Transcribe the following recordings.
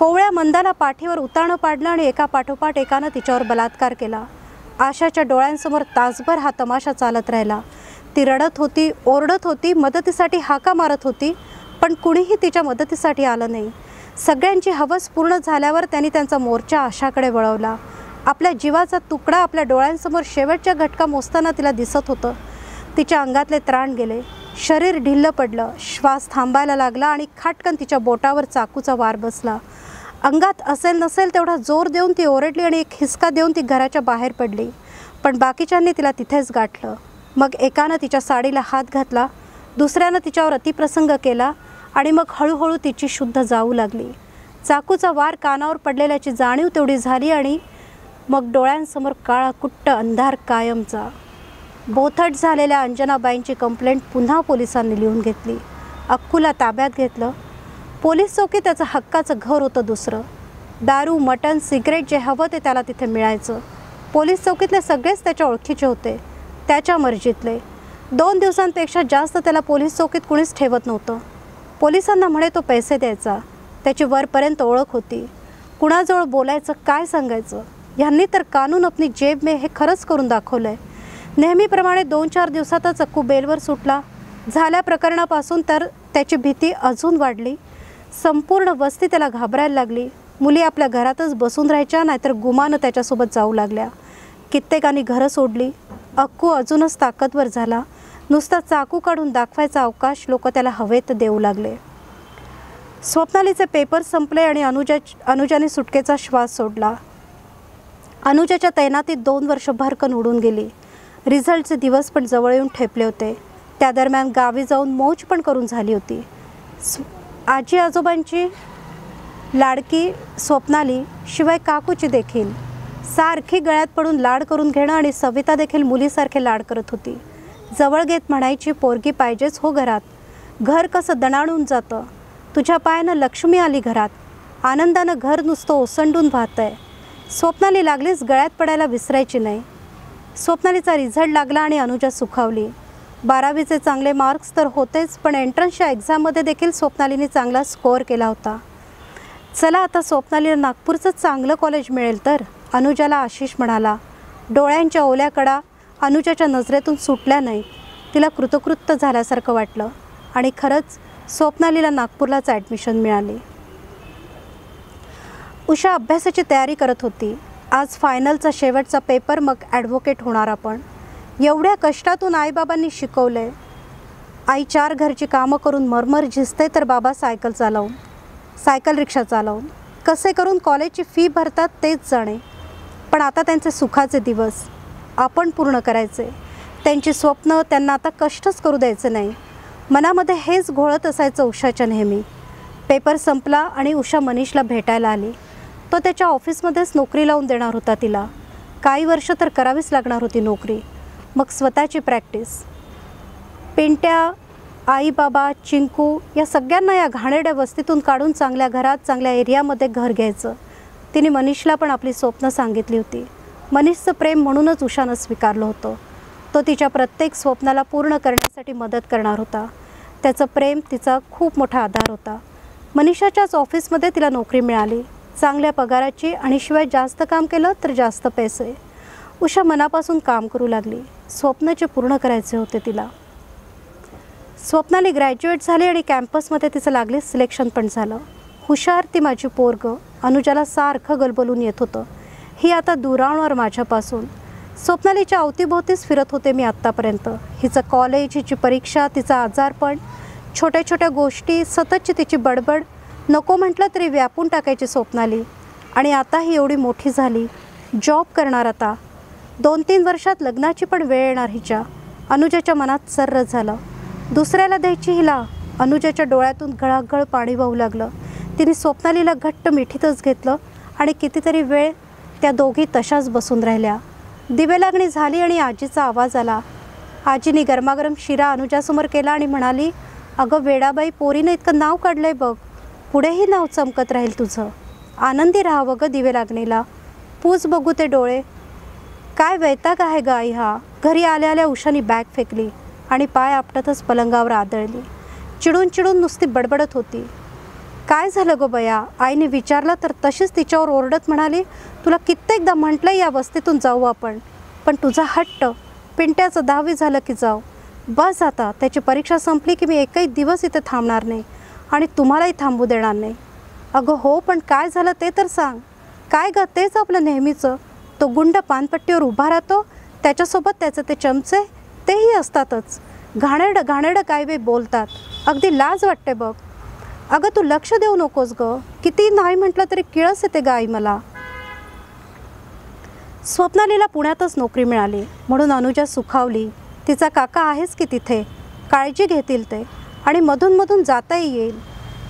कोवळ्या मंदाला पाठीवर उताणं पाडलं आणि एका पाठोपाठ एकानं तिच्यावर बलात्कार केला। आशाच्या डोळ्यांसमोर तासभर हा तमाशा चालत राहिला। ती रडत होती, ओरडत होती, मदतीसाठी हाका मारत होती, पण कुणीही तिच्या मदतीसाठी आलं नाही। सगळ्यांची हवस पूर्ण झाल्यावर त्यांनी त्यांचा मोर्चा आशाकडे वळवला। आपल्या जीवाचा तुकडा आपल्या डोळ्यांसमोर शेवटच्या घटका मोजताना तिला दिसत होतं। तिच्या अंगातले त्राण गेले, शरीर ढिल्लं पडलं, श्वास थांबायला लागला आणि खाटकन तिच्या बोटावर चाकूचा वार बसला। अंगात असेल नसेल तेवढा जोर देऊन ती ओरडली आणि एक हिसका देऊन ती घराच्या बाहेर पडली, पण बाकीच्यांनी तिला तिथेच गाठलं। मग एकानं तिच्या साडीला हात घातला, दुसऱ्यानं तिच्यावर अतिप्रसंग केला आणि मग हळूहळू तिची शुद्ध जाऊ लागली। चाकूचा वार कानावर पडलेल्याची जाणीव तेवढी झाली आणि मग डोळ्यांसमोर काळा कुट्ट अंधार कायमचा। बोथट झालेल्या अंजनाबाईंची कंप्लेंट पुन्हा पोलिसांनी लिहून घेतली। अक्कूला ताब्यात घेतलं। पोलीस चौकीत त्याचं हक्काचं घर होतं दुसरं। दारू, मटण, सिगरेट जे हवं ते त्याला तिथे मिळायचं। पोलीस चौकीतले सगळेच त्याच्या ओळखीचे होते, त्याच्या मर्जीतले। 2 दिवसांपेक्षा जास्त त्याला पोलीस चौकीत कुणीच ठेवत नव्हतं। पोलिसांना म्हणे तो पैसे द्यायचा, त्याची वरपर्यंत ओळख होती। कुणाजवळ बोलायचं, काय सांगायचं, ह्यांनी तर कानून अपनी जेब में हे खरंच करून दाखवलंय। नेहमीप्रमाणे 2-4 दिवसातच अक्कू बेलवर सुटला। झाल्या प्रकरणापासून तर त्याची भीती अजून वाढली। संपूर्ण वस्ती त्याला घाबरायला लागली। मुली आपल्या घरातच बसून राहायच्या, नाहीतर गुमानं त्याच्यासोबत जाऊ लागल्या। कित्येकांनी घरं सोडली। अक्कू अजूनच ताकदवर झाला। नुसता चाकू काढून दाखवायचा अवकाश लोक त्याला हवेत देऊ लागले। स्वप्नालीचे पेपर संपले आणि अनुजाने सुटकेचा श्वास सोडला। अनुजाच्या तैनातीत 2 वर्ष भरकन उडून गेली। रिझल्टचे दिवस पण जवळ येऊन ठेपले होते। त्या दरम्यान गावी जाऊन मौज पण करून झाली होती। आजी आजोबांची लाडकी स्वप्नाली, शिवाय काकूची देखील सारखी गळ्यात पडून लाड करून घेणं आणि सविता देखील मुलीसारखे लाड करत होती। जवळ घेत म्हणायची, पोरगी पाहिजेच हो घरात, घर कसं दणाणून जातं, तुझ्या पायानं लक्ष्मी आली घरात, आनंदानं घर नुसतं ओसंडून वाहतंय। स्वप्नाली लागलीच गळ्यात पडायला विसरायची नाही। स्वप्नालीचा रिझल्ट लागला आणि अनुजा सुखावली। 12वीचे चांगले मार्क्स तर होतेच, पण एंट्रन्सच्या एक्झाममध्ये देखील स्वप्नालीने चांगला स्कोअर केला होता। चला आता स्वप्नालीला नागपूरचं चांगलं कॉलेज मिळेल तर, अनुजाला आशिष म्हणाला। डोळ्यांच्या ओल्या कडा अनुजाच्या नजरेतून सुटल्या नाहीत। तिला कृतकृत्य झाल्यासारखं वाटलं आणि खरंच स्वप्नालीला नागपूरलाच ॲडमिशन मिळाली। उषा अभ्यासाची तयारी करत होती। आज फायनलचा शेवटचा पेपर, मग ॲडव्होकेट होणार आपण। एवढ्या कष्टातून आईबाबांनी शिकवलंय। आई 4 घरची कामं करून मरमर झिजते, तर बाबा सायकल रिक्षा चालवून कसे करून कॉलेजची फी भरतात तेच जाणे। पण आता त्यांचे सुखाचे दिवस आपण पूर्ण करायचे। त्यांची स्वप्न त्यांना आता कष्टच करू द्यायचे नाही। मनामध्ये हेच घोळत असायचं उषाच्या नेहमी। पेपर संपला आणि उषा मनीषला भेटायला आली। तो त्याच्या ऑफिसमध्येच नोकरी लावून देणार होता तिला। काही वर्ष तर करावीच लागणार होती नोकरी, मग स्वतःची प्रॅक्टिस। पिंट्या, आई बाबा, चिंकू या सगळ्यांना या घाणेरड्या वस्तीतून काढून चांगल्या घरात, चांगल्या एरियामध्ये घर घ्यायचं। तिने मनीषला पण आपली स्वप्न सांगितली होती। मनीषचं प्रेम म्हणूनच उषानं स्वीकारलं होतं। तो तिच्या प्रत्येक स्वप्नाला पूर्ण करण्यासाठी मदत करणार होता। त्याचं प्रेम तिचा खूप मोठा आधार होता। मनीषाच्याच ऑफिसमध्ये तिला नोकरी मिळाली, चांगल्या पगाराची, आणि शिवाय जास्त काम केलं तर जास्त पैसे। उषा मनापासून काम करू लागली। स्वप्नाचे पूर्ण करायचे होते तिला। स्वप्नाली ग्रॅज्युएट झाली आणि कॅम्पसमध्ये तिचं लागले सिलेक्शन पण झालं। हुशार ती माझी पोरगं अनुजाला सारखं गलबलून येत होतं। ही आता दुरावणार माझ्यापासून। स्वप्नालीच्या अवतीभोवतीच फिरत होते मी आत्तापर्यंत। हिचं कॉलेज, हिची परीक्षा, तिचा आजारपण, छोट्या छोट्या गोष्टी, सततची तिची बडबड, नको म्हटलं तरी व्यापून टाकायची स्वप्नाली। आणि आता ही एवढी मोठी झाली, जॉब करणार आता। 2-3 वर्षात लग्नाची पण वेळ येणार हिच्या। अनुजाच्या मनात सर्र झालं, दुसऱ्याला द्यायची हिला। अनुजाच्या डोळ्यातून गळागळ पाणी वाहू लागलं। तिने स्वप्नालीला घट्ट मिठीतच घेतलं आणि कितीतरी वेळ त्या दोघी तशाच बसून राहिल्या। दिवे लागणी झाली आणि आजीचा आवाज आला। आजीने गरमागरम शिरा अनुजासमोर केला आणि म्हणाली, अगं वेडाबाई, पोरीनं इतकं नाव काढलंय बघ, पुढेही नाव चमकत राहील तुझं। आनंदी राहावं गं दिवे लागणीला, पूज बघू ते डोळे। काय वैताग आहे ग आई हा। घरी आल्या आल्या उषानी बॅग फेकली आणि पाय आपटतच पलंगावर आदळली। चिडून चिडून नुसती बडबडत होती, काय झालं गो बया, आईने विचारलं तर तशीच तिच्यावर ओरडत म्हणाली, तुला कित्येकदा म्हटलं या वस्तीतून जाऊ आपण, पण तुझा हट्ट. पिंट्याचं 10वी झालं की जाऊ. बस आता, त्याची परीक्षा संपली की मी एकही दिवस इथे थांबणार नाही आणि तुम्हालाही थांबू देणार नाही. अगं हो, पण काय झालं ते तर सांग. काय ग, तेच आपलं नेहमीचं. तो गुंड पानपट्टीवर उभा राहतो, त्याच्यासोबत त्याचे ते चमचे तेही असतातच. घाणेरडं घाणेरडं काय बे बोलतात, अगदी लाज वाटते बघ. अगं तू लक्ष देऊ नकोस ग, किती नाही म्हटलं तरी किळस येते ग आई मला. स्वप्नालीला पुण्यातच नोकरी मिळाली म्हणून अनुजा सुखावली. तिचा काका आहेच की तिथे, काळजी घेतील ते आणि मधून जाताही येईल.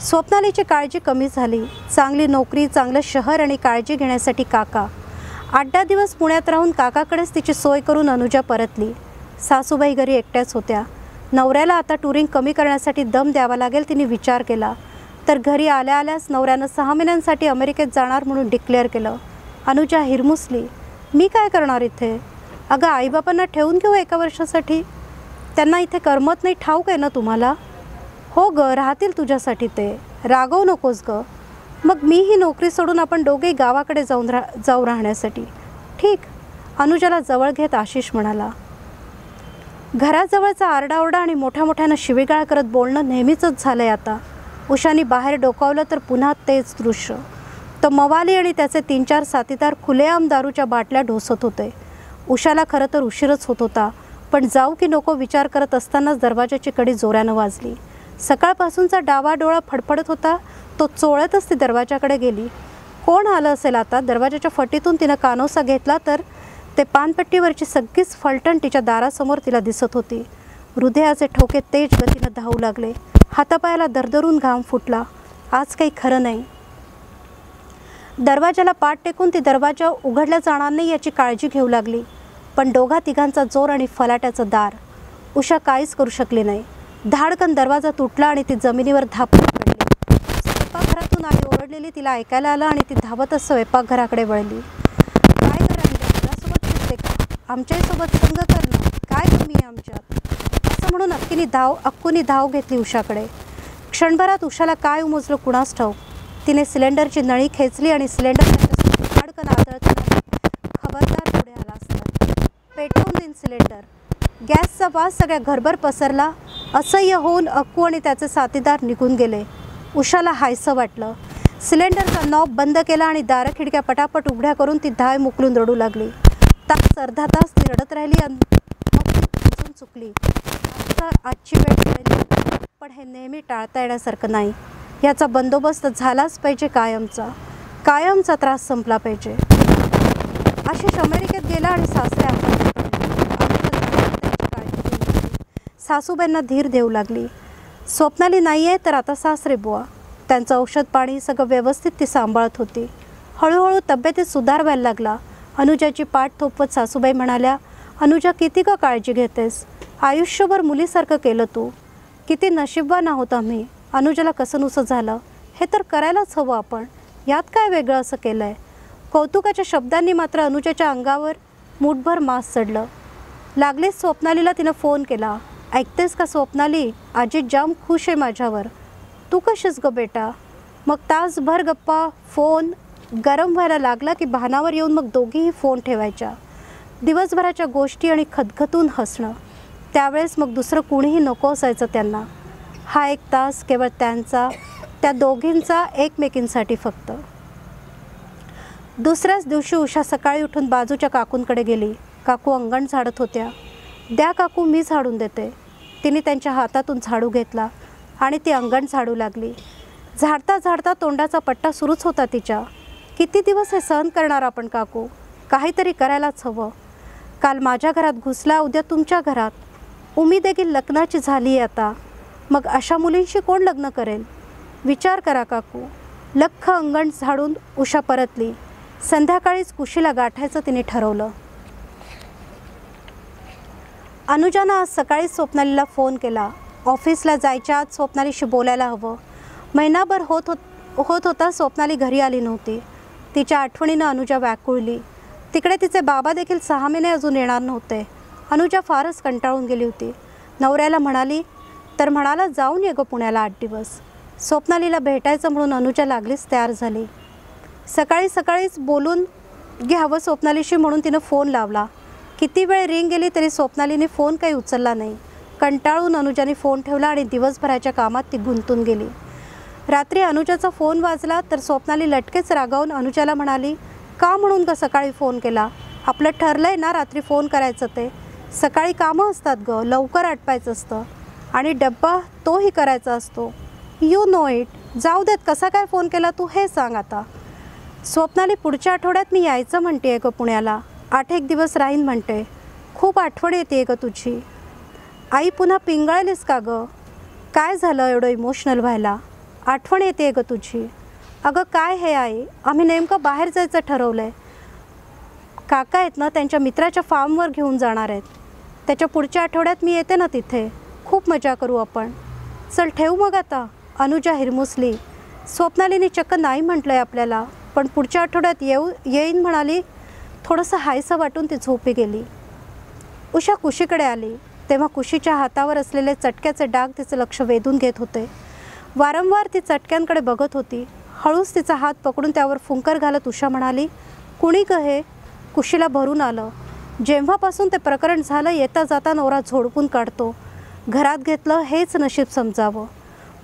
स्वप्नालीची काळजी कमी झाली. चांगली नोकरी, चांगलं शहर आणि काळजी घेण्यासाठी काका. 8-10 दिवस पुण्यात राहून काकाकडेच तिची सोय करून अनुजा परतली. सासूबाई घरी एकट्याच होत्या. नवऱ्याला आता टुरिंग कमी करण्यासाठी दम द्यावा लागेल तिने विचार केला. तर घरी आल्याच नवऱ्यानं 6 महिन्यांसाठी अमेरिकेत जाणार म्हणून डिक्लेअर केलं. अनुजा हिरमुसली, मी काय करणार इथे? अगं आईबापांना ठेवून घेऊ 1 वर्षासाठी, त्यांना इथे करमत नाही ठाऊक आहे ना तुम्हाला. हो ग, राहतील तुझ्यासाठी ते, रागवू नकोस ग. मग मी ही नोकरी सोडून आपण दोघेही गावाकडे जाऊ राहण्यासाठी. ठीक, अनुजाला जवळ घेत आशिष म्हणाला. घराजवळचा आरडाओरडा आणि मोठ्यानं शिवीगाळ करत बोलणं नेहमीचंच झालंय आता. उषानी बाहेर डोकावलं तर पुन्हा तेच दृश्य. तो मवाली आणि त्याचे 3-4 साथीदार खुलेआम दारूच्या बाटल्या ढोसत होते. उषाला खरं तर उशीरच होत होता, पण जाऊ की नको विचार करत असतानाच दरवाजाची कडी जोरानं वाजली. सकाळपासूनचा डावा डोळा फडफडत होता, तो चोळतच ती दरवाजाकडे गेली. कोण आलं असेल आता? दरवाजाच्या फटीतून तिनं कानोसा घेतला तर ते पानपट्टीवरची सगळीच फलटण तिच्या दारासमोर तिला दिसत होती. हृदयाचे ठोके तेज गतीनं धावू लागले. हातापायाला दरदरून घाम फुटला. आज काही खरं नाही. दरवाजाला पाठ टेकून ती दरवाजा उघडला जाणार नाही याची काळजी घेऊ लागली. पण दोघा तिघांचा जोर आणि फलाट्याचं दार. उषा काहीच करू शकली नाही. धाडकन दरवाजा तुटला आणि ती जमिनीवर धापून पडली. स्वयंपाकघरातून आई ओरडलेली तिला ऐकायला आलं आणि ती धावतच स्वयंपाकघराकडे वळली. काय करायला तुझ्यासोबत फिरते का? आमच्यासोबत संग करणं काय कमी आहे आमच्यात? असं म्हणून अक्कूनी धाव घेतली उषाकडे. क्षणभरात उषाला काय उमजलं कुणास ठाऊक. तिने सिलेंडरची नळी खेचली आणि सिलेंडर धाडकन आदळताना खबरदार पुढे आला असता. पेटवून देईन सिलेंडर. गॅसचा वास सगळ्या घरभर पसरला. असह्य होऊन अक्कू आणि त्याचे साथीदार निघून गेले. उषाला हायसं वाटलं. सिलेंडरचा नॉब बंद केला आणि दारं खिडक्या पटापट उघड्या करून ती धाय मुकलून रडू लागली. अर्धा तास ती रडत राहिली. मग चुकली. आजची वेळ पडेल, पण हे नेहमी टाळता येण्यासारखं नाही. याचा बंदोबस्त झालाच पाहिजे कायमचा त्रास संपला पाहिजे. आशिष अमेरिकेत गेला आणि सासरे आजारी पडले. सासूबाईंना धीर देऊ लागली. स्वप्नाली नाही आहे तर आता सासरे बुवा. त्यांचं औषध पाणी सगळं व्यवस्थित ती सांभाळत होती. हळूहळू तब्येतीत सुधार व्हायला लागला. अनुजाची पाठ थोपवत सासूबाई म्हणाल्या, अनुजा किती का काळजी घेतेस? आयुष्यभर मुलीसारखं केलं तू. किती नशीबवान आहोत आम्ही. अनुजाला कसंनुसं झालं हे तर करायलाच हवं आपण. यात काय वेगळं असं केलं आहे? कौतुकाच्या शब्दांनी मात्र अनुजाच्या अंगावर मूठभर मास चढलं. लागलीच स्वप्नालीला तिनं फोन केला. ऐकतेस का स्वप्नाली? आजी जाम खुश आहे माझ्यावर. तू कशीच ग बेटा? मग तासभर गप्पा. फोन गरम व्हायला लागला की भानावर येऊन मग दोघीही फोन ठेवायच्या. दिवसभराच्या गोष्टी आणि खदखदून हसणं. त्यावेळेस मग दुसरं कुणीही नको असायचं त्यांना. हा 1 तास केवळ त्या दोघींचा एकमेकींसाठी फक्त. दुसऱ्याच दिवशी उषा सकाळी उठून बाजूच्या काकूंकडे गेली. काकू अंगण झाडत होत्या. द्या काकू, मी झाडून देते. तिने त्यांच्या हातातून झाडू घेतला आणि ती अंगण झाडू लागली. झाडता झाडता तोंडाचा पट्टा सुरूच होता तिच्या. किती दिवस हे सहन करणार आपण काकू? काहीतरी करायलाच हवं. काल माझ्या घरात घुसला, उद्या तुमच्या घरात. उम्मीद आहे की लग्नाची झाली आहे आता. मग अशा मुलींशी कोण लग्न करेल? विचार करा काकू. लख्ख अंगण झाडून उषा परतली. संध्याकाळीच कुशीला गाठायचं तिने ठरवलं. अनुजानं आज सकाळी स्वप्नालीला फोन केला. ऑफिसला जायच्या आत स्वप्नालीशी बोलायला हवं. महिनाभर होत होता स्वप्नाली घरी आली नव्हती. तिच्या आठवणीनं अनुजा व्याकुळली. तिकडे तिचे बाबा देखील 6 महिने अजून येणार नव्हते. अनुजा फारच कंटाळून गेली होती. नवऱ्याला म्हणाली तर म्हणाला, जाऊन ये गं पुण्याला 8 दिवस. स्वप्नालीला भेटायचं म्हणून अनुजा लागलीच तयार झाली. सकाळीच बोलून घ्यावं स्वप्नालीशी म्हणून तिनं फोन लावला. किती वेळ रिंग गेली तरी स्वप्नालीने फोन काही उचलला नाही. कंटाळून अनुजाने फोन ठेवला आणि दिवसभराच्या कामात ती गुंतून गेली. रात्री अनुजाचा फोन वाजला तर स्वप्नाली लटकेच रागावून अनुजाला म्हणाली, का म्हणून का सकाळी फोन केला? आपलं ठरलंय ना रात्री फोन करायचं ते. सकाळी कामं असतात गं, लवकर आटपायचं असतं आणि डब्बा तोही करायचा असतो. You know it. जाऊ देत, कसा काय फोन केला तू हे सांग आता. स्वप्नाली, पुढच्या आठवड्यात मी यायचं म्हणते गं पुण्याला. 8-1 दिवस राहीन म्हणते. खूप आठवण येते गं तुझी. आई पुन्हा पिंगाळलीस का गं? काय झालं एवढं इमोशनल व्हायला? आठवण येते गं तुझी. अगं काय हे आई, आम्ही नेमकं बाहेर जायचं ठरवलं आहे. काका आहेत ना, त्यांच्या मित्राच्या फार्मवर घेऊन जाणार आहेत. त्याच्या पुढच्या आठवड्यात मी येते ना तिथे. खूप मजा करू आपण. चल ठेवू मग आता. अनुजा हिरमुसली. स्वप्नालीने चक्क नाही म्हटलं आहे आपल्याला, पण पुढच्या आठवड्यात येईन म्हणाली. थोडंसं हायसं वाटून ती झोपी गेली. उषा कुशीकडे आली तेव्हा कुशीच्या हातावर असलेले चटक्याचे डाग तिचं लक्ष वेधून घेत होते. वारंवार ती चटक्यांकडे बघत होती. हळूच तिचा हात पकडून त्यावर फुंकर घालत उषा म्हणाली, कुणी ग हे? कुशीला भरून आलं. जेव्हापासून ते प्रकरण झालं येता जाता नवरा झोडपून काढतो. घरात घेतलं हेच नशीब समजावं.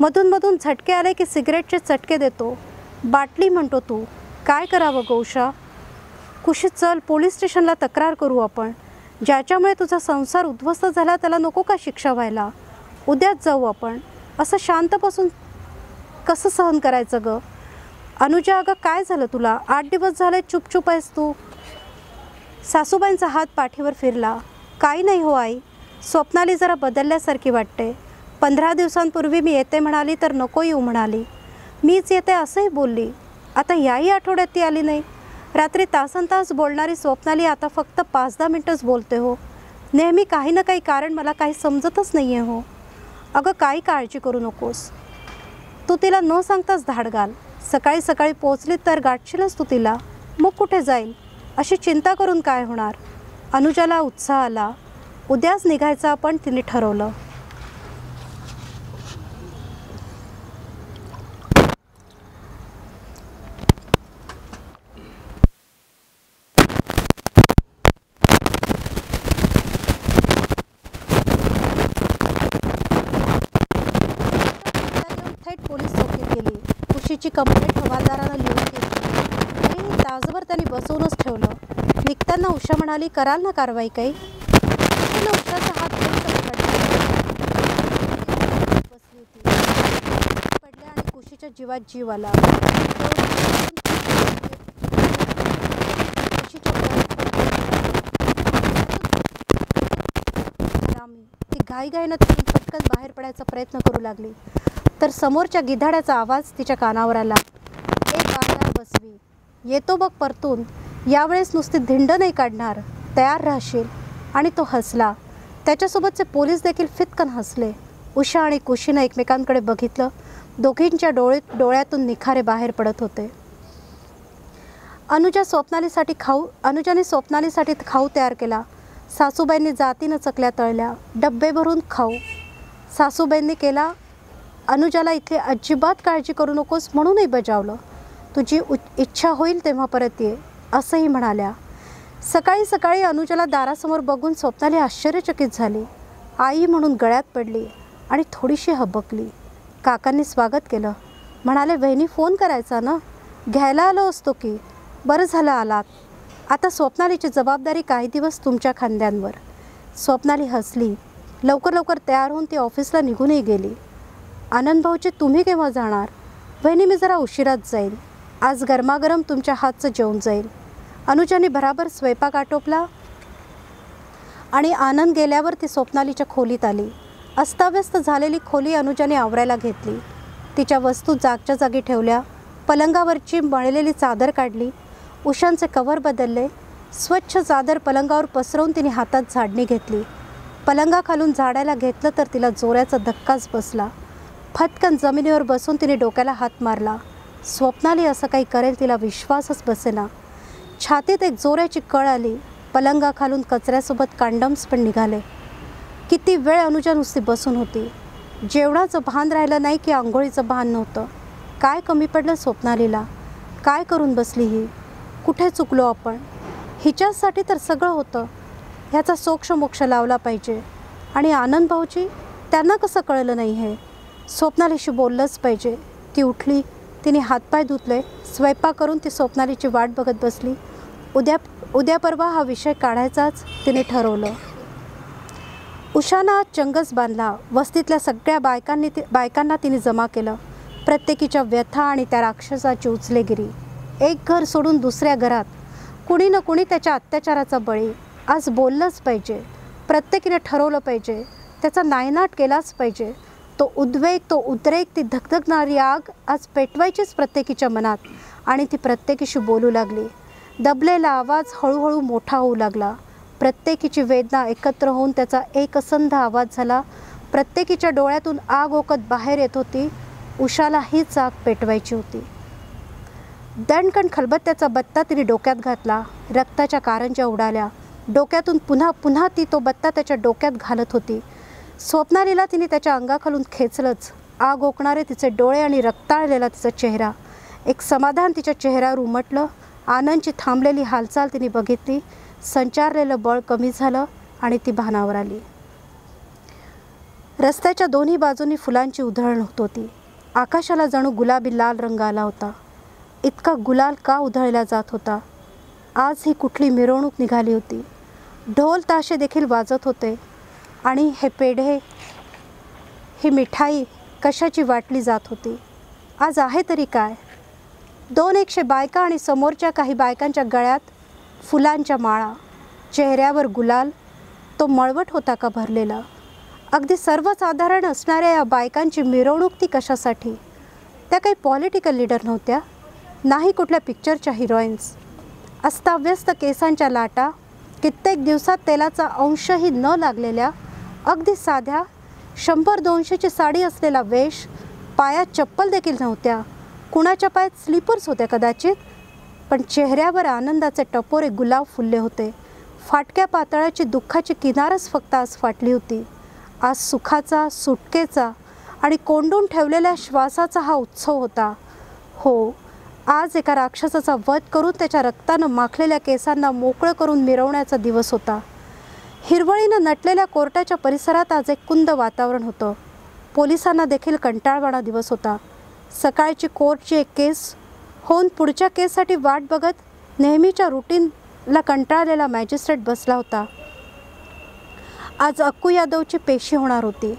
मधून झटके आले की सिगरेटचे चटके देतो. बाटली म्हणतो तू. काय करावं ग उषा? कुशी चल, पोलीस स्टेशनला तक्रार करू आपण. ज्याच्यामुळे तुझा संसार उद्ध्वस्त झाला त्याला नको का शिक्षा व्हायला? उद्याच जाऊ आपण. असं शांतपासून कसं सहन करायचं ग? अनुजा, अगं काय झालं तुला? 8 दिवस झाले चुपचुप आहेस तू. सासूबाईंचा हात पाठीवर फिरला. काही नाही हो आई. स्वप्नाली जरा बदलल्यासारखी वाटते. 15 दिवसांपूर्वी मी येते म्हणाली तर नको येऊ म्हणाली. मीच येते असंही बोलली. आता याही आठवड्यात ती आली नाही. रात्री तासनतास बोलणारी स्वप्नाली आता फक्त 5-10 मिनटंच बोलते हो. नेहमी काही ना काही कारण मला काही समजतच नाही आहे हो. अगं काही काळजी करू नकोस. तू तिला न सांगताच धाड घाल. सकाळी पोचली तर गाठशीलच तू तिला. मग कुठे जाईल? अशी चिंता करून काय होणार? अनुजाला उत्साह आला. उद्याच निघायचं आपण तिने ठरवलं. थेट पोलीस चौकीत गेली. कुशीची कंप्लेंट हवालदारानं लिहून घेतली. तरीही तासभर त्यांनी बसवूनच ठेवलं. निघताना उषा म्हणाली, कराल ना कारवाई काही? उषाचा हात बसली होती. पडल्या आणि कुशीच्या जीवात जीव आला. ती घाईघाईनं तिथून पटकन बाहेर पडायचा प्रयत्न करू लागली तर समोरच्या गिधाड्याचा आवाज तिच्या कानावर आला. एक बाजार बसवी, येतो बघ परतून. यावेळेस नुसती धिंड नाही काढणार, तयार राहशील. आणि तो हसला. त्याच्यासोबतचे पोलीस देखील फितकन हसले. उषा आणि कुशीनं एकमेकांकडे बघितलं. दोघींच्या डोळ्यातून निखारे बाहेर पडत होते. अनुजाने स्वप्नालीसाठी खाऊ तयार केला. सासूबाईंनी जातीनं चकल्या तळल्या. डब्बे भरून खाऊ सासूबाईंनी केला. अनुजाला इथे अजिबात काळजी करू नकोस म्हणूनही बजावलं. तुझी इच्छा होईल तेव्हा परत ये असंही म्हणाल्या. सकाळी अनुजाला दारासमोर बघून स्वप्नाली आश्चर्यचकित झाली. आई म्हणून गळ्यात पडली आणि थोडीशी हबकली. काकांनी स्वागत केलं. म्हणाले, वहिनी फोन करायचा ना, घ्यायला आलो असतो की. बरं झालं आलात. आता स्वप्नालीची जबाबदारी काही दिवस तुमच्या खांद्यांवर. स्वप्नाली हसली. लवकर तयार होऊन ती ऑफिसला निघूनही गेली. आनंद भाऊजी, तुम्ही केव्हा जाणार? वहिनी, मी जरा उशिराच जाईल. आज गरमागरम तुमच्या हातचं जेवण जाईल. अनुजाने भराभर स्वयंपाक आटोपला आणि आनंद गेल्यावर ती स्वप्नालीच्या खोलीत आली. अस्ताव्यस्त झालेली खोली अनुजाने आवरायला घेतली. तिच्या वस्तू जागच्या जागी ठेवल्या. पलंगावरची मळलेली चादर काढली. उशांचे कव्हर बदलले. स्वच्छ चादर पलंगावर पसरवून तिने हातात झाडणी घेतली. पलंगाखालून झाडायला घेतलं तर तिला जोराचा धक्काच बसला. फटकन जमिनीवर बसून तिने डोक्याला हात मारला. स्वप्नाली असं काही करेल तिला विश्वासच बसेना. छातीत एक जोराची कळ आली. पलंगाखालून कचऱ्यासोबत कांडम्स पण निघाले. किती वेळ अनुजा नुसती बसून होती. जेवणाचं भान राहिलं नाही की आंघोळीचं भान नव्हतं. काय कमी पडलं स्वप्नालीला? काय करून बसली ही? कुठे चुकलो आपण? हिच्यासाठी तर सगळं होतं. ह्याचा सोक्षमोक्ष लावला पाहिजे. आणि आनंद भाऊजी, त्यांना कसं कळलं नाही हे? स्वप्नालीशी बोललंच पाहिजे. ती उठली, तिने हातपाय धुतले. स्वयंपाक करून ती स्वप्नालीची वाट बघत बसली. उद्या परवा हा विषय काढायचाच तिने ठरवलं. उषानं आज चंगस बांधला. वस्तीतल्या सगळ्या बायकांना तिने जमा केलं. प्रत्येकीच्या व्यथा आणि त्या राक्षसाची उचलेगिरी. एक घर सोडून दुसऱ्या घरात कुणी ना कुणी त्याच्या अत्याचाराचा बळी. आज बोललंच पाहिजे. प्रत्येकीने ठरवलं पाहिजे. त्याचा नायनाट केलाच पाहिजे. तो उद्वेग, तो उद्रेक, ती धगधगणारी आग आज पेटवायचीच प्रत्येकीच्या मनात. आणि ती प्रत्येकीशी बोलू लागली. दबलेला आवाज हळूहळू मोठा होऊ लागला. प्रत्येकीची वेदना एकत्र होऊन त्याचा एकसंध आवाज झाला. प्रत्येकीच्या डोळ्यातून आग ओकत बाहेर येत होती. उषाला हीच आग पेटवायची होती. दणकण खलबत्त्याचा बत्ता तिने डोक्यात घातला. रक्ताच्या कारंज्या उडाल्या. डोक्यातून पुन्हा पुन्हा ती तो बत्ता त्याच्या डोक्यात घालत होती. स्वप्नालीला तिने त्याच्या अंगाखालून खेचलंच. आग ओकणारे तिचे डोळे आणि रक्ताळलेला तिचा चेहरा. एक समाधान तिच्या चेहऱ्यावर उमटलं. आनंदची थांबलेली हालचाल तिने बघितली. संचारलेलं बळ कमी झालं आणि ती भानावर आली. रस्त्याच्या दोन्ही बाजूंनी फुलांची उधळण होत होती. आकाशाला जणू गुलाबी लाल रंग आला होता. इतका गुलाल का उधळला जात होता? आज ही कुठली मिरवणूक निघाली होती? ढोल ताशे देखील वाजत होते. आणि हे पेढे, ही मिठाई कशाची वाटली जात होती? आज आहे तरी काय? 200 बायका आणि समोरच्या काही बायकांच्या गळ्यात फुलांच्या माळा, चेहऱ्यावर गुलाल. तो मळवट होता का भरलेला? अगदी सर्वसाधारण असणाऱ्या या बायकांची मिरवणूक ती कशासाठी? त्या काही पॉलिटिकल लीडर नव्हत्या, नाही कुठल्या पिक्चरच्या हिरोईन्स. अस्ताव्यस्त केसांच्या लाटा, कित्येक दिवसात तेलाचा अंशही न लागलेल्या, अगदी साध्या 100-200ची साडी असलेला वेश, पायात चप्पल देखील नव्हत्या. कुणाच्या पायात स्लीपर्स होत्या कदाचित. पण चेहऱ्यावर आनंदाचे टपोरे गुलाब फुलले होते. फाटक्या पातळाची दुःखाची किनारच फक्त आज फाटली होती. आज सुखाचा, सुटकेचा आणि कोंडून ठेवलेल्या श्वासाचा हा उत्सव होता. हो, आज एका राक्षसाचा वध करून त्याच्या रक्तानं माखलेल्या केसांना मोकळं करून मिरवण्याचा दिवस होता. हिरवळीनं नटलेल्या कोर्टाच्या परिसरात आज एक कुंद वातावरण होतं. पोलिसांना देखील कंटाळवाणा दिवस होता. सकाळची कोर्टची एक केस होऊन पुढच्या केससाठी वाट बघत नेहमीच्या रुटीनला कंटाळलेला मॅजिस्ट्रेट बसला होता. आज अक्कू यादवची पेशी होणार होती.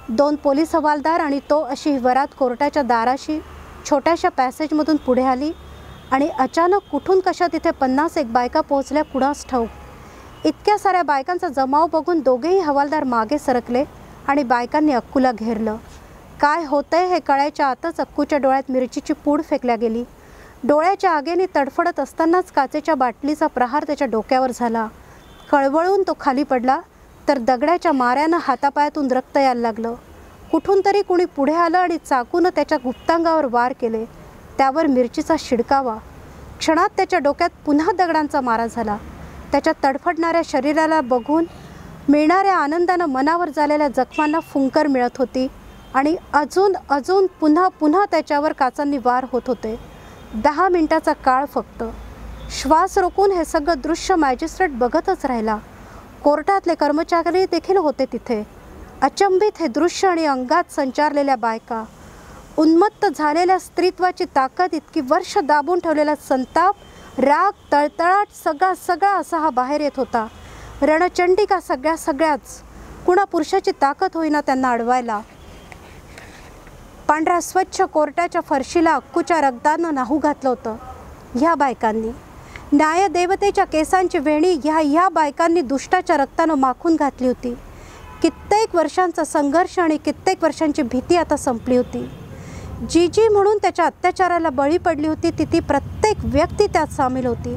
2 पोलीस हवालदार आणि तो अशी वरात कोर्टाच्या दाराशी छोट्याशा पॅसेजमधून पुढे आली. आणि अचानक कुठून कशा तिथे 50-1 बायका पोहोचल्या कुणास ठाऊक. इतक्या साऱ्या बायकांचा जमाव बघून दोघेही हवालदार मागे सरकले आणि बायकांनी अक्कूला घेरलं. काय होतंय हे कळायच्या आतच अक्कूच्या डोळ्यात मिरचीची पूड फेकल्या गेली. डोळ्याच्या आगेने तडफडत असतानाच काचेच्या बाटलीचा प्रहार त्याच्या डोक्यावर झाला. कळवळून तो खाली पडला तर दगडाच्या माऱ्यानं हातापायातून रक्त यायला लागलं. कुठून तरी कुणी पुढे आलं आणि चाकूनं त्याच्या गुप्तांगावर वार केले. त्यावर मिरचीचा शिडकावा. क्षणात त्याच्या डोक्यात पुन्हा दगडांचा मारा झाला. त्याच्या तडफडणाऱ्या शरीराला बघून मिळणाऱ्या आनंदानं मनावर झालेल्या जखमांना फुंकर मिळत होती. आणि अजून पुन्हा त्याच्यावर काचांनी वार होत होते. 10 मिनिटाचा काळ फक्त. श्वास रोखून हे सगळं दृश्य मॅजिस्ट्रेट बघतच राहिला. कोर्टातले कर्मचारी देखील होते तिथे. अचंबित हे दृश्य आणि अंगात संचारलेल्या बायका. उन्मत्त झालेल्या स्त्रीत्वाची ताकद, इतकी वर्ष दाबून ठेवलेला संताप, राग, तळतळाट, सगळा असा हा बाहेर येत होता. रणचंडिका सगळ्याच. कुणा पुरुषाची ताकद होईना त्यांना अडवायला. पांढऱ्या स्वच्छ कोर्टाच्या फरशीला अक्कूच्या रक्तानं नाहू घातलं होतं ह्या बायकांनी. न्यायदेवतेच्या केसांची वेणी ह्या बायकांनी दुष्टाच्या रक्तानं माखून घातली होती. कित्येक वर्षांचा संघर्ष आणि कित्येक वर्षांची भीती आता संपली होती. जी म्हणून त्याच्या अत्याचाराला बळी पडली होती ती प्रत्येक व्यक्ती त्यात सामील होती.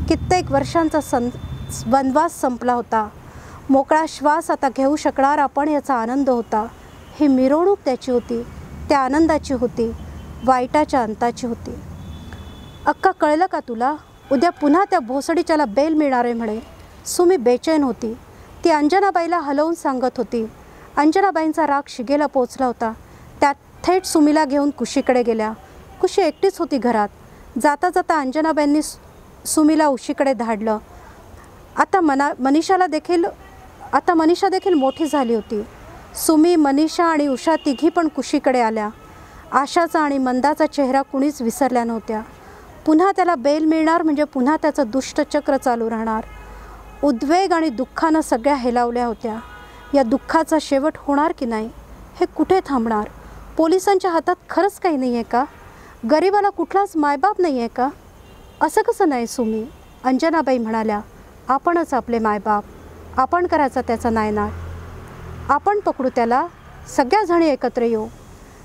कित्येक वर्षांचा वनवास संपला होता. मोकळा श्वास आता घेऊ शकणार आपण याचा आनंद होता. ही मिरवणूक त्याची होती, त्या आनंदाची होती, वाईटाच्या अंताची होती. अक्का, कळलं का तुला? उद्या पुन्हा त्या भोसडीच्याला बेल मिळणार आहे म्हणे. सुमी बेचैन होती. ती अंजनाबाईला हलवून सांगत होती. अंजनाबाईंचा राग शिगेला पोचला होता. त्या थेट सुमीला घेऊन कुशीकडे गेल्या. कुशी एकटीच होती घरात. जाता जाता अंजनाबाईंनी सुमीला उशीकडे धाडलं. आता मनीषा देखील मोठी झाली होती. सुमी, मनीषा आणि उषा तिघी पण कुशीकडे आल्या. आशाचा आणि मंदाचा चेहरा कुणीच विसरल्या नव्हत्या. पुन्हा त्याला बेल मिळणार म्हणजे पुन्हा त्याचं दुष्टचक्र चालू राहणार. उद्वेग आणि दुःखानं सगळ्या हेलावल्या होत्या. या दुःखाचा शेवट होणार की नाही, हे कुठे थांबणार? पोलिसांच्या हातात खरंच काही नाही आहे का? गरिबाला कुठलाच मायबाप नाही आहे का? असं कसं नाही सुमी? अंजनाबाई म्हणाल्या, आपणच आपले मायबाप. आपण करायचा त्याचा नायनाट. आपण पकडू त्याला. सगळ्या जणी एकत्र येऊ.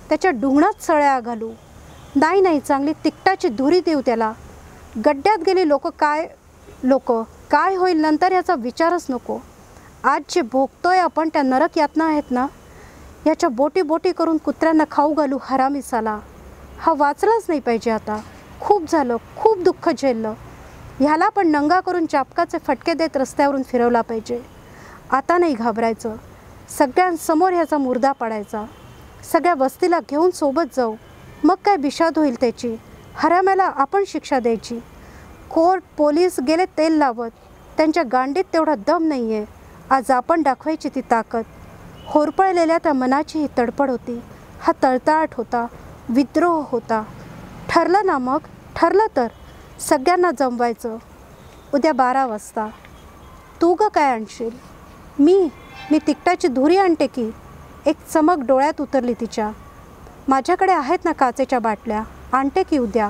त्याच्या डुंगणात सळ्या घालू. नाही, चांगली तिकटाची धुरी देऊ त्याला. गड्ड्यात गेली लोक काय होईल नंतर याचा विचारच नको. आज जे भोगतोय आपण त्या नरक यातना आहेत ना, याच्या बोटी करून कुत्र्यांना खाऊ घालू हरामी साला. हा वाचलाच नाही पाहिजे आता. खूप झालं, खूप दुःख झेललं. ह्याला पण नंगा करून चापकाचे फटके देत रस्त्यावरून फिरवला पाहिजे. आता नाही घाबरायचं. सगळ्यांसमोर ह्याचा मुर्दा पाडायचा. सगळ्या वस्तीला घेऊन सोबत जाऊ. मग काय बिशाद होईल त्याची. हराम्याला आपण शिक्षा द्यायची. कोर्ट पोलीस गेले तेल लावत. त्यांच्या गांडीत तेवढा दम नाही आहे. आज आपण दाखवायची ती ताकद. होरपळलेल्या त्या मनाची ही तडफड होती. हा तळतळाट होता. विद्रोह होता. ठरलं ना मग? ठरलं तर सगळ्यांना जमवायचं. उद्या 12 वाजता. तू ग काय आणशील? मी तिकटाची धुरी आणते की. एक चमक डोळ्यात उतरली तिच्या. माझ्याकडे आहेत ना काचेच्या बाटल्या. आणते की उद्या.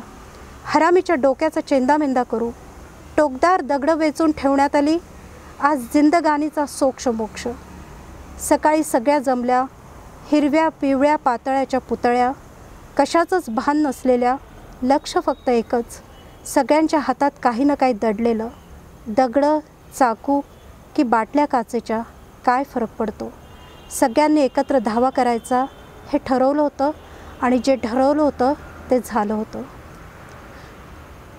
हरामीच्या डोक्याचा चेंदामेंदा करू. टोकदार दगडं वेचून ठेवण्यात आली. आज जिंदगानीचा सोक्षमोक्ष. सकाळी सगळ्या जमल्या. हिरव्या पिवळ्या पातळ्याच्या पुतळ्या. कशाचंच भान नसलेल्या. लक्ष फक्त एकच. सगळ्यांच्या हातात काही ना काही दडलेलं. दगडं, चाकू की बाटल्या काचेच्या, काय फरक पडतो? सगळ्यांनी एकत्र धावा करायचा हे ठरवलं होतं आणि जे ठरवलं होतं ते झालं होतं.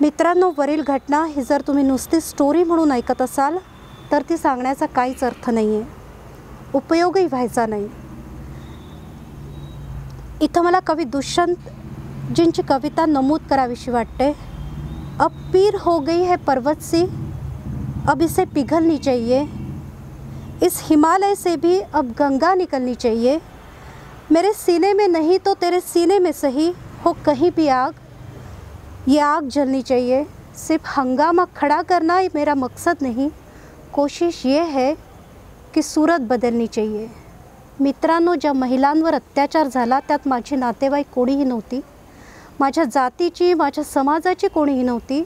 मित्रांनो, वरील घटना ही जर तुम्ही नुसती स्टोरी म्हणून ऐकत असाल तर ती सांगण्याचा काहीच अर्थ नाही आहे. उपयोगही व्हायचा नाही. इथं मला कवी दुष्यंतजींची कविता नमूद करावीशी वाटते. अब पीर हो गई है पर्वत सी, अब इसे पिघलनी चाहिए. इस हिमालय से भी अब गंगा निकलनी चाहिए. मेरे सीने में नहीं तो तेरे सीने में सही हो कहीं भी आग, ये आग जलनी चाहिए. सिर्फ हंगामा खड़ा करना ही मेरा मकसद नहीं. कोशिश ये है की सूरत बदलनी चाहिए. मित्रांनो, ज्या महिलांवर अत्याचार झाला त्यात माझी नातेवाईक कोणीही नव्हती. माझ्या जातीची, माझ्या समाजाची कोणीही नव्हती.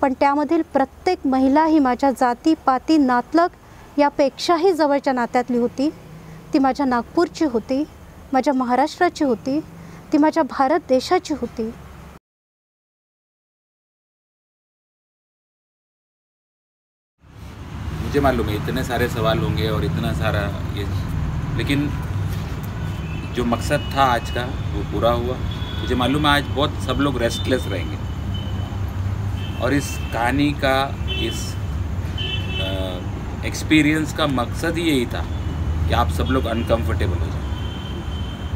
पण त्यामधील प्रत्येक महिला ही माझ्या जाती पाती नातलग यापेक्षाही जवळच्या नात्यातली होती. ती माझ्या नागपूरची होती, माझ्या महाराष्ट्राची होती, ती माझ्या भारत देशाची होती. मुझे मालूम है इतने सारे सवाल होंगे और इतना सारा ये, लेकिन जो मकसद था आज का वो पूरा हुआ. मुझे मालूम है आज बहुत सब लोग रेस्टलेस रहेंगे और इस कहानी का, इस एक्सपीरियंस का मकसद ही यही था कि आप सब लोग अनकंफर्टेबल हो जाए,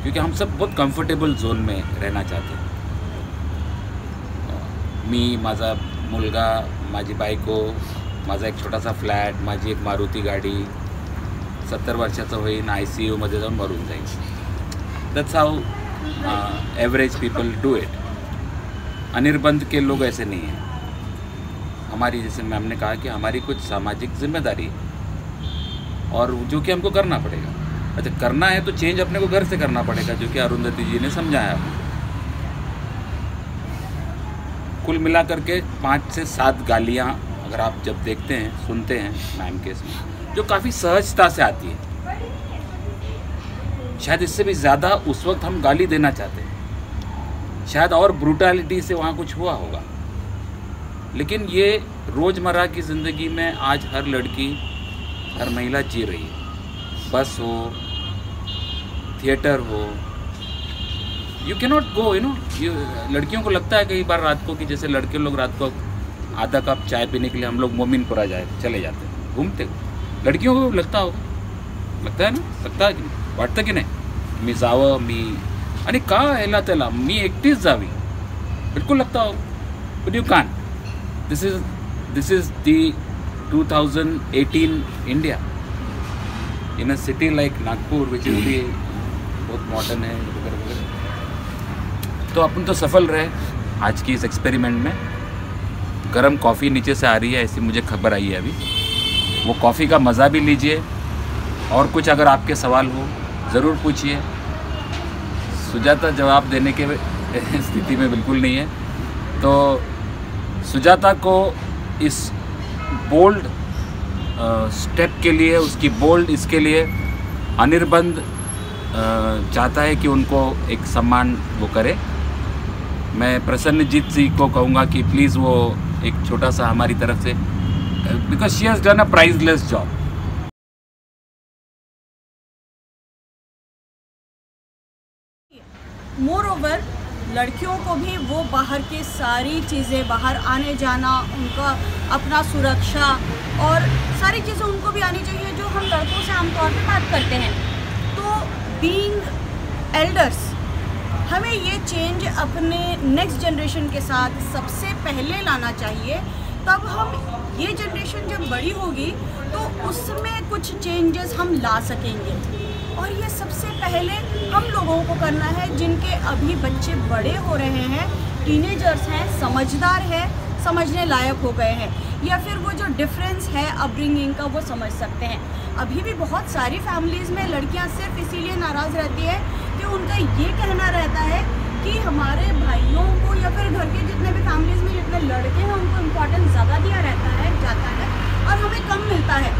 क्योंकि हम सब बहुत कंफर्टेबल जोन में रहना चाहते हैं. मी, माझा मुलगा, माझी बायको, माझा एक छोटासा फ्लॅट, माझी एक मारुती गाडी, 70 वर्षाचं होईन, ICUमध्ये जाऊन मरून जाईल. That's how average people do it. अनिर्बंध के लोग ऐसे नहीं हैं. हमारी, जैसे मैम ने कहा कि हमारी कुछ सामाजिक जिम्मेदारी और जो कि हमको करना पड़ेगा. अच्छा, करना है तो चेंज अपने को घर से करना पड़ेगा, जो कि अरुंधति जी ने समझाया. कुल मिलाकर के 5 से 7 गालियाँ अगर आप जब देखते हैं, सुनते हैं मैम के इसमें, जो काफ़ी सहजता से आती है. शायद इससे भी ज़्यादा उस वक्त हम गाली देना चाहते हैं, शायद और ब्रूटैलिटी से वहाँ कुछ हुआ होगा. लेकिन ये रोज़मर्रा की ज़िंदगी में आज हर लड़की, हर महिला जी रही है. बस हो, थिएटर हो, यू कैनॉट गो, लड़कियों को लगता है कई बार रात को कि जैसे लड़के लोग रात को आधा कप चाय पीने के लिए हम लोग मोमिनपुरा चले जाते हैं, घूमते. लड़कियों को लगता होगा लगता आहे ना, लगता की नाही, वाटतं की नाही मी जावं मी आणि का ह्याला त्याला मी एकटीच जावी, बिलकुल लगता हो, but you can. This is the 2018 India in a city like Nagpur which is भी बहुत मॉडर्न है वगैरह वगैरह. तो अपन तो सफल रहे आज की इस एक्सपेरिमेंट में. गरम कॉफ़ी नीचे से आ रही है ऐसी मुझे खबर आई है अभी. वो कॉफ़ी का मज़ा भी लीजिए और कुछ अगर आपके सवाल हो ज़रूर पूछिए. सुजाता जवाब देने के स्थिति में बिल्कुल नहीं है, तो सुजाता को इस बोल्ड स्टेप के लिए, उसकी बोल्ड इसके लिए अनिर्बंध चाहता है कि उनको एक सम्मान वो करे. मैं प्रसन्नजीत जी को कहूँगा कि प्लीज़ वो एक छोटा सा हमारी तरफ से, because she has done a priceless job. Moreover लड़कियों को भी वो बाहर की सारी चीज़ें, बाहर आने जाना, उनका अपना सुरक्षा और सारी चीज़ें उनको भी आनी चाहिए जो हम लड़कों से आमतौर पर बात करते हैं. तो बीइंग एल्डर्स हमें ये चेंज अपने नेक्स्ट जनरेशन के साथ सबसे पहले लाना चाहिए. तब हम ये जनरेशन जब बड़ी होगी तो उसमें कुछ चेंजेस हम ला सकेंगे. और ये सबसे पहले हम लोगों को करना है जिनके अभी बच्चे बड़े हो रहे हैं, टीनेजर्स हैं, समझदार हैं, समझने लायक हो गए हैं, या फिर वो जो डिफरेंस है अपब्रिंगिंग का वो समझ सकते हैं. अभी भी बहुत सारी फैमिलीज़ में लड़कियां सिर्फ इसीलिए नाराज़ रहती है कि उनका ये कहना रहता है कि हमारे भाइयों को या फिर घर के जितने भी फैमिलीज़ में जितने लड़के हैं उनको इम्पोर्टेंस ज़्यादा दिया जाता है और हमें कम मिलता है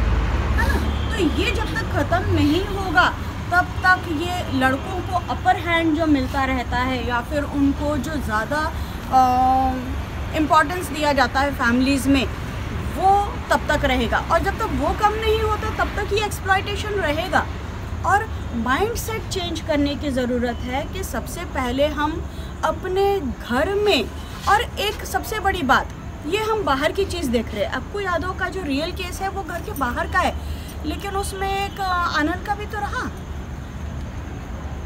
ना. तो ये जब तक ख़त्म नहीं होगा तब तक ये लड़कों को अपर हैंड जो मिलता रहता है या फिर उनको जो ज़्यादा इम्पोर्टेंस दिया जाता है फैमिलीज़ में, वो तब तक रहेगा. और जब तक वो कम नहीं होता तब तक ये एक्सप्लॉयटेशन रहेगा. और माइंडसेट चेंज करने की ज़रूरत है कि सबसे पहले हम अपने घर में, और एक सबसे बड़ी बात, ये हम बाहर की चीज़ देख रहे हैं. आपको याद हो का जो रियल केस है वो घर के बाहर का है, लेकिन उसमें एक आनंद का भी तो रहा.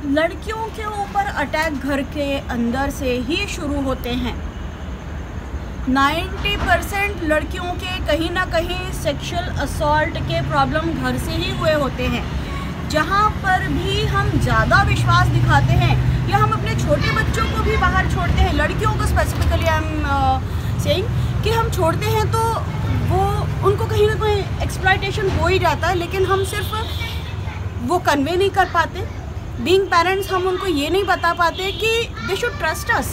लड़कियों के ऊपर अटैक घर के अंदर से ही शुरू होते हैं. 90% लड़कियों के कहीं ना कहीं सेक्सुअल असॉल्ट के प्रॉब्लम घर से ही हुए होते हैं. जहाँ पर भी हम ज़्यादा विश्वास दिखाते हैं या हम अपने छोटे बच्चों को भी बाहर छोड़ते हैं, लड़कियों को स्पेसिफिकली आई एम सेइंग कि हम छोड़ते हैं तो वो उनको कहीं ना कहीं एक्सप्लॉयटेशन हो ही जाता है, लेकिन हम सिर्फ वो कन्वे नहीं कर पाते. बीइंग पेरेंट्स हम उनको ये नहीं बता पाते कि दे शुड ट्रस्ट अस,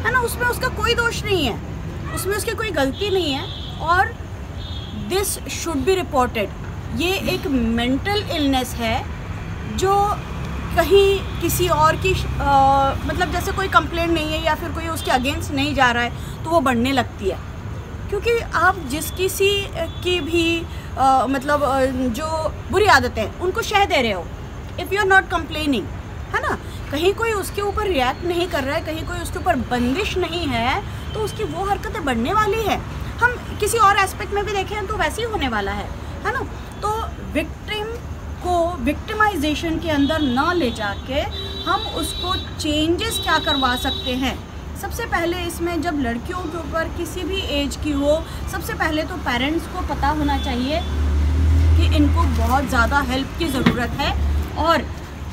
है ना. उसमें उसका कोई दोष नहीं है, उसमें उसकी कोई गलती नहीं है, और दिस शुड बी रिपोर्टेड. ये एक मेंटल इलनेस है जो कहीं किसी और की मतलब जैसे कोई कंप्लेंट नहीं है या फिर कोई उसके अगेंस्ट नहीं जा रहा है तो वो बढ़ने लगती है. क्योंकि आप जिस किसी की भी मतलब जो बुरी आदतें हैं उनको शह दे रहे हो, if you are not complaining, है ना. कहीं कोई उसके ऊपर रिएक्ट नहीं कर रहा है, कहीं कोई उसके ऊपर बंदिश नहीं है, तो उसकी वो हरकतें बढ़ने वाली है. हम किसी और एस्पेक्ट में भी देखें तो वैसे ही होने वाला है ना. तो विक्टिम को विक्टिमाइजेशन के अंदर ना ले जाके हम उसको चेंजेस क्या करवा सकते हैं. सबसे पहले इसमें जब लड़कियों के ऊपर किसी भी एज की हो, सबसे पहले तो पेरेंट्स को पता होना चाहिए कि इनको बहुत ज़्यादा हेल्प की ज़रूरत है और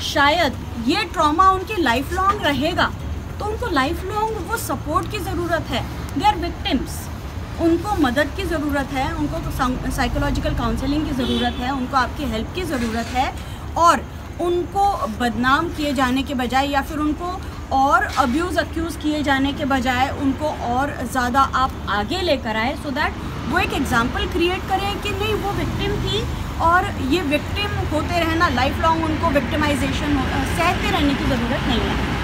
शायद ये ट्रॉमा उनकी लाइफ लॉन्ग रहेगा, तो उनको लाइफ लॉन्ग वो सपोर्ट की ज़रूरत है. दे आर विक्टिम्स, उनको मदद की ज़रूरत है, उनको साइकोलॉजिकल काउंसलिंग की ज़रूरत है, उनको आपकी हेल्प की ज़रूरत है. और उनको बदनाम किए जाने के बजाय या फिर उनको और अक्यूज़ किए जाने के बजाय उनको और ज़्यादा आप आगे लेकर आए, सो दैट वो एक एग्जाम्पल क्रिएट करें कि नहीं वो विक्टिम थी और ये विक्टिम होते रहना लाइफ लॉन्ग, उनको विक्टिमाइजेशन सहते रहने की ज़रूरत नहीं है.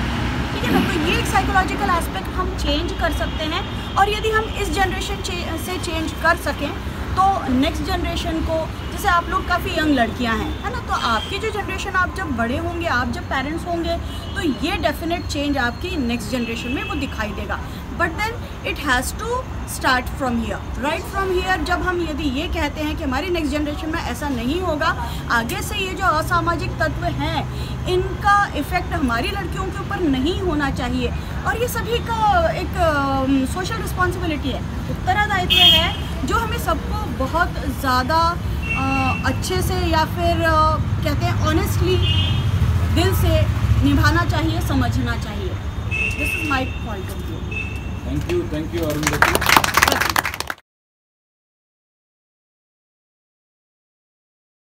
ठीक है ना. तो ये एक साइकोलॉजिकल एस्पेक्ट हम चेंज कर सकते हैं, और यदि हम इस जनरेशन से चेंज कर सकें तो नेक्स्ट जनरेशन को, जैसे आप लोग काफ़ी यंग लड़कियां हैं, है ना, तो आपकी जो जनरेशन, आप जब बड़े होंगे, आप जब पेरेंट्स होंगे, तो ये डेफिनेट चेंज आपकी नेक्स्ट जनरेशन में वो दिखाई देगा. But then it has to start from here, right from here. जब हम यदि ये कहते हैं कि हमारी नेक्स्ट जनरेशन में ऐसा नहीं होगा, आगे से ये जो असामाजिक तत्व हैं इनका इफ़ेक्ट हमारी लड़कियों के ऊपर नहीं होना चाहिए, और ये सभी का एक सोशल रिस्पॉन्सिबिलिटी है, उत्तरदायित्व है, जो हमें सबको बहुत ज़्यादा अच्छे से या फिर कहते हैं ऑनेस्टली दिल से निभाना चाहिए, समझना चाहिए। This is my point of view. Thank you Arundhati.